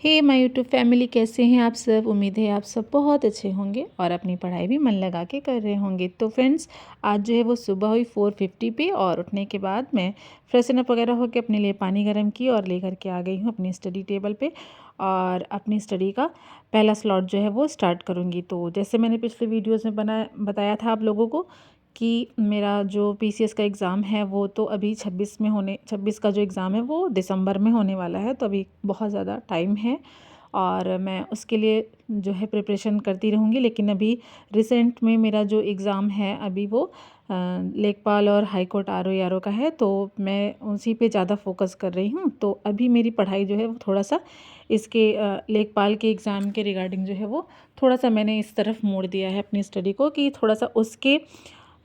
Hey my YouTube family, कैसे हैं आप सब। उम्मीद है आप सब बहुत अच्छे होंगे और अपनी पढ़ाई भी मन लगा के कर रहे होंगे। तो फ्रेंड्स, आज जो है वो सुबह हुई 4:50 पे और उठने के बाद मैं फ्रेशन अप वगैरह होकर अपने लिए पानी गर्म की और लेकर के आ गई हूँ अपनी स्टडी टेबल पे और अपनी स्टडी का पहला स्लॉट जो है वो स्टार्ट करूँगी। तो जैसे मैंने पिछले वीडियोज़ में बताया था आप लोगों को कि मेरा जो पीसीएस का एग्ज़ाम है वो तो अभी 26 का जो एग्ज़ाम है वो दिसंबर में होने वाला है। तो अभी बहुत ज़्यादा टाइम है और मैं उसके लिए जो है प्रिपरेशन करती रहूँगी। लेकिन अभी रिसेंट में मेरा जो एग्ज़ाम है अभी वो लेखपाल और हाई कोर्ट आरओ का है, तो मैं उसी पे ज़्यादा फोकस कर रही हूँ। तो अभी मेरी पढ़ाई जो है वो थोड़ा सा इसके लेखपाल के एग्ज़ाम के रिगार्डिंग जो है वो थोड़ा सा मैंने इस तरफ मोड़ दिया है अपनी स्टडी को कि थोड़ा सा उसके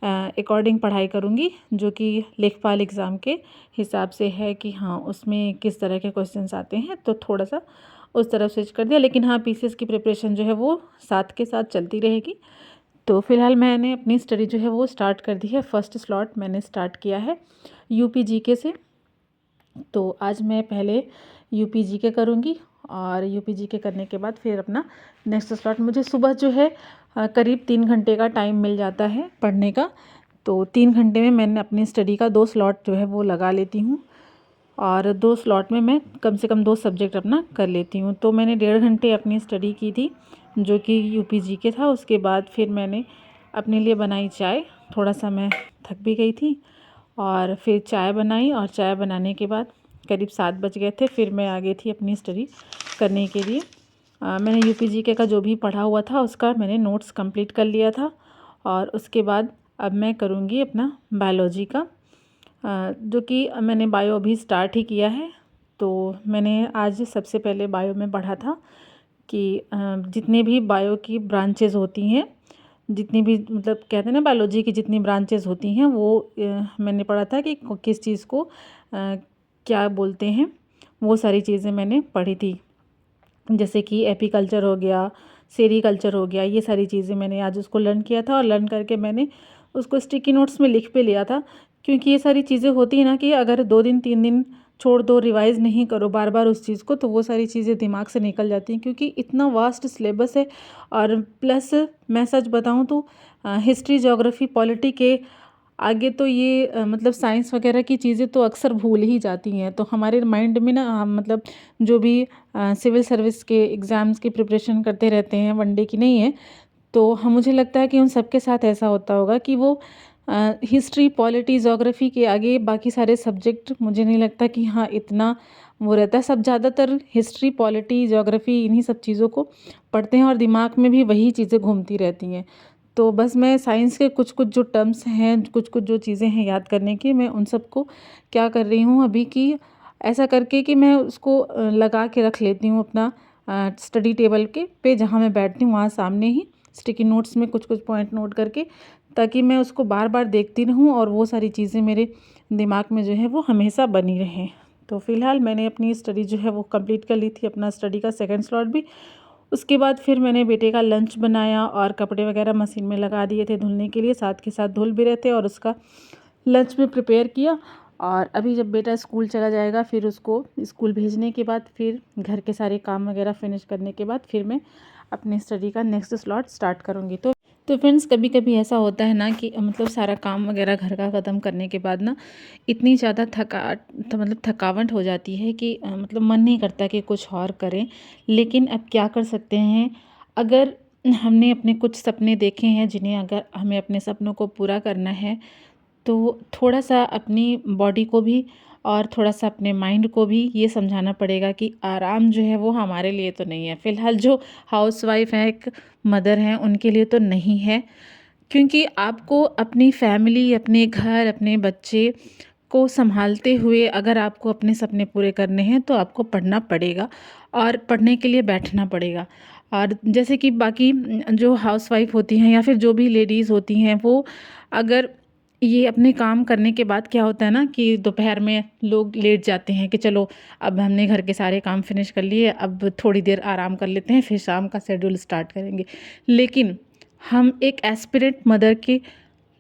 अकॉर्डिंग पढ़ाई करूँगी, जो कि लेखपाल एग्ज़ाम के हिसाब से है कि हाँ उसमें किस तरह के क्वेश्चंस आते हैं। तो थोड़ा सा उस तरफ स्विच कर दिया। लेकिन हाँ, पीसीएस की प्रिपरेशन जो है वो साथ के साथ चलती रहेगी। तो फ़िलहाल मैंने अपनी स्टडी जो है वो स्टार्ट कर दी है। फर्स्ट स्लॉट मैंने स्टार्ट किया है यूपी जीके से। तो आज मैं पहले यूपी जीके करूँगी और यूपी जीके करने के बाद फिर अपना नेक्स्ट स्लॉट। मुझे सुबह जो है करीब 3 घंटे का टाइम मिल जाता है पढ़ने का। तो 3 घंटे में मैंने अपनी स्टडी का 2 स्लॉट जो है वो लगा लेती हूँ और 2 स्लॉट में मैं कम से कम 2 सब्जेक्ट अपना कर लेती हूँ। तो मैंने 1.5 घंटे अपनी स्टडी की थी जो कि यूपी जीके था। उसके बाद फिर मैंने अपने लिए बनाई चाय। थोड़ा सा मैं थक भी गई थी और फिर चाय बनाई और चाय बनाने के बाद करीब 7 बज गए थे। फिर मैं आ गई थी अपनी स्टडी करने के लिए। मैंने यूपी जीके का जो भी पढ़ा हुआ था उसका मैंने नोट्स कंप्लीट कर लिया था और उसके बाद अब मैं करूँगी अपना बायोलॉजी का, जो कि मैंने बायो अभी स्टार्ट ही किया है। तो मैंने आज सबसे पहले बायो में पढ़ा था कि जितने भी बायो की ब्रांचेज़ होती हैं, जितनी भी मतलब कहते हैं ना बायोलॉजी की जितनी ब्रांचेज़ होती हैं वो मैंने पढ़ा था कि किस चीज़ को क्या बोलते हैं। वो सारी चीज़ें मैंने पढ़ी थी, जैसे कि एपीकल्चर हो गया, सेरीकल्चर हो गया। ये सारी चीज़ें मैंने आज उसको लर्न किया था और लर्न करके मैंने उसको स्टिकी नोट्स में लिख पे लिया था। क्योंकि ये सारी चीज़ें होती हैं ना कि अगर 2 दिन 3 दिन छोड़ दो, रिवाइज़ नहीं करो बार बार उस चीज़ को, तो वो सारी चीज़ें दिमाग से निकल जाती हैं। क्योंकि इतना वास्ट सिलेबस है और प्लस मैं सच बताऊँ तो हिस्ट्री, ज्योग्राफी, पॉलिटी के आगे तो ये मतलब साइंस वगैरह की चीज़ें तो अक्सर भूल ही जाती हैं। तो हमारे माइंड में ना हम मतलब जो भी सिविल सर्विस के एग्ज़ाम्स की प्रिपरेशन करते रहते हैं, वनडे की नहीं है। तो हम मुझे लगता है कि उन सबके साथ ऐसा होता होगा कि वो हिस्ट्री, पॉलिटी, ज्योग्राफी के आगे बाकी सारे सब्जेक्ट मुझे नहीं लगता कि हाँ इतना वो रहता है। सब ज़्यादातर हिस्ट्री, पॉलिटी, ज्योग्राफी इन्हीं सब चीज़ों को पढ़ते हैं और दिमाग में भी वही चीज़ें घूमती रहती हैं। तो बस मैं साइंस के कुछ-कुछ जो टर्म्स हैं, कुछ-कुछ जो चीज़ें हैं याद करने की, मैं उन सबको क्या कर रही हूँ अभी कि ऐसा करके कि मैं उसको लगा के रख लेती हूँ अपना स्टडी टेबल के पे जहाँ मैं बैठती हूँ वहाँ सामने ही स्टिकी नोट्स में कुछ-कुछ पॉइंट नोट करके, ताकि मैं उसको बार-बार देखती रहूँ और वो सारी चीज़ें मेरे दिमाग में जो है वो हमेशा बनी रहें। तो फ़िलहाल मैंने अपनी स्टडी जो है वो कंप्लीट कर ली थी, अपना स्टडी का सेकंड स्लॉट भी। उसके बाद फिर मैंने बेटे का लंच बनाया और कपड़े वगैरह मशीन में लगा दिए थे धुलने के लिए, साथ के साथ धुल भी रहे थे और उसका लंच भी प्रिपेयर किया। और अभी जब बेटा स्कूल चला जाएगा फिर उसको स्कूल भेजने के बाद फिर घर के सारे काम वगैरह फिनिश करने के बाद फिर मैं अपनी स्टडी का नेक्स्ट स्लॉट स्टार्ट करूँगी। तो फ्रेंड्स, कभी कभी ऐसा होता है ना कि मतलब सारा काम वगैरह घर का ख़त्म करने के बाद ना इतनी ज़्यादा मतलब थकावट हो जाती है कि मतलब मन नहीं करता कि कुछ और करें। लेकिन अब क्या कर सकते हैं, अगर हमने अपने कुछ सपने देखे हैं जिन्हें अगर हमें अपने सपनों को पूरा करना है, तो थोड़ा-सा अपनी बॉडी को भी और थोड़ा-सा अपने माइंड को भी ये समझाना पड़ेगा कि आराम जो है वो हमारे लिए तो नहीं है। फ़िलहाल जो हाउसवाइफ़ हैं, एक मदर हैं, उनके लिए तो नहीं है। क्योंकि आपको अपनी फैमिली, अपने घर, अपने बच्चे को सँभालते हुए अगर आपको अपने सपने पूरे करने हैं तो आपको पढ़ना पड़ेगा और पढ़ने के लिए बैठना पड़ेगा। और जैसे कि बाकी जो हाउसवाइफ़ होती हैं या फिर जो भी लेडीज़ होती हैं, वो अगर ये अपने काम करने के बाद क्या होता है ना कि दोपहर में लोग लेट जाते हैं कि चलो अब हमने घर के सारे काम फिनिश कर लिए, अब थोड़ी देर आराम कर लेते हैं, फिर शाम का शेड्यूल स्टार्ट करेंगे। लेकिन हम एक एस्पिरेंट मदर के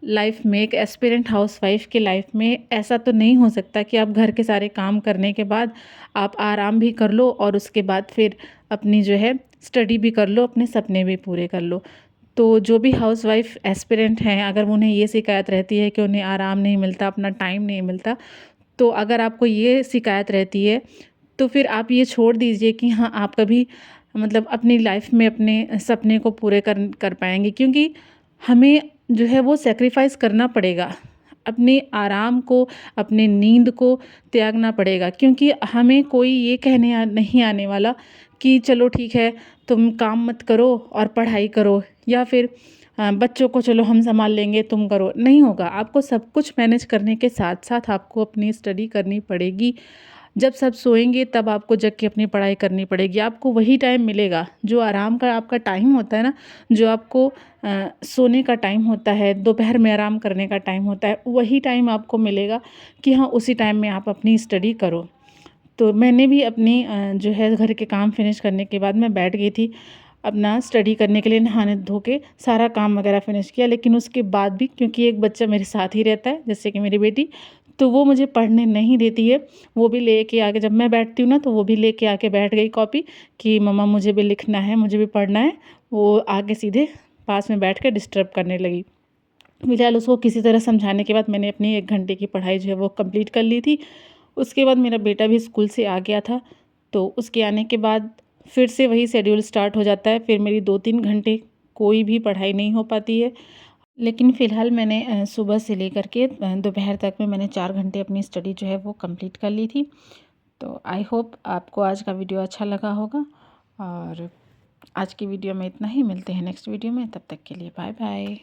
लाइफ में, एक एस्पिरेंट हाउसवाइफ की लाइफ में ऐसा तो नहीं हो सकता कि आप घर के सारे काम करने के बाद आप आराम भी कर लो और उसके बाद फिर अपनी जो है स्टडी भी कर लो, अपने सपने भी पूरे कर लो। तो जो भी हाउसवाइफ एस्पिरेंट हैं, अगर उन्हें ये शिकायत रहती है कि उन्हें आराम नहीं मिलता, अपना टाइम नहीं मिलता, तो अगर आपको ये शिकायत रहती है तो फिर आप ये छोड़ दीजिए कि हाँ, आप कभी मतलब अपनी लाइफ में अपने सपने को पूरे कर पाएंगे, क्योंकि हमें जो है वो सेक्रीफाइस करना पड़ेगा, अपने आराम को, अपने नींद को त्यागना पड़ेगा, क्योंकि हमें कोई ये कहने नहीं आने वाला कि चलो ठीक है, तुम काम मत करो और पढ़ाई करो, या फिर बच्चों को चलो हम संभाल लेंगे, तुम करो। नहीं होगा, आपको सब कुछ मैनेज करने के साथ साथ आपको अपनी स्टडी करनी पड़ेगी। जब सब सोएंगे तब आपको जग के अपनी पढ़ाई करनी पड़ेगी। आपको वही टाइम मिलेगा जो आराम का आपका टाइम होता है ना, जो आपको सोने का टाइम होता है, दोपहर में आराम करने का टाइम होता है, वही टाइम आपको मिलेगा कि हाँ, उसी टाइम में आप अपनी स्टडी करो। तो मैंने भी अपनी जो है घर के काम फिनिश करने के बाद मैं बैठ गई थी अपना स्टडी करने के लिए, नहाने धो के सारा काम वगैरह फिनिश किया। लेकिन उसके बाद भी, क्योंकि एक बच्चा मेरे साथ ही रहता है जैसे कि मेरी बेटी, तो वो मुझे पढ़ने नहीं देती है। वो भी लेके आके, जब मैं बैठती हूँ ना, तो वो भी लेके आके बैठ गई कॉपी कि मम्मा मुझे भी लिखना है, मुझे भी पढ़ना है। वो आके सीधे पास में बैठ के डिस्टर्ब करने लगी। फिलहाल उसको किसी तरह समझाने के बाद मैंने अपनी 1 घंटे की पढ़ाई जो है वो कंप्लीट कर ली थी। उसके बाद मेरा बेटा भी स्कूल से आ गया था, तो उसके आने के बाद फिर से वही शेड्यूल स्टार्ट हो जाता है। फिर मेरी 2-3 घंटे कोई भी पढ़ाई नहीं हो पाती है। लेकिन फ़िलहाल मैंने सुबह से लेकर के दोपहर तक में मैंने 4 घंटे अपनी स्टडी जो है वो कंप्लीट कर ली थी। तो आई होप आपको आज का वीडियो अच्छा लगा होगा, और आज की वीडियो में इतना ही। मिलते हैं नेक्स्ट वीडियो में, तब तक के लिए बाय बाय।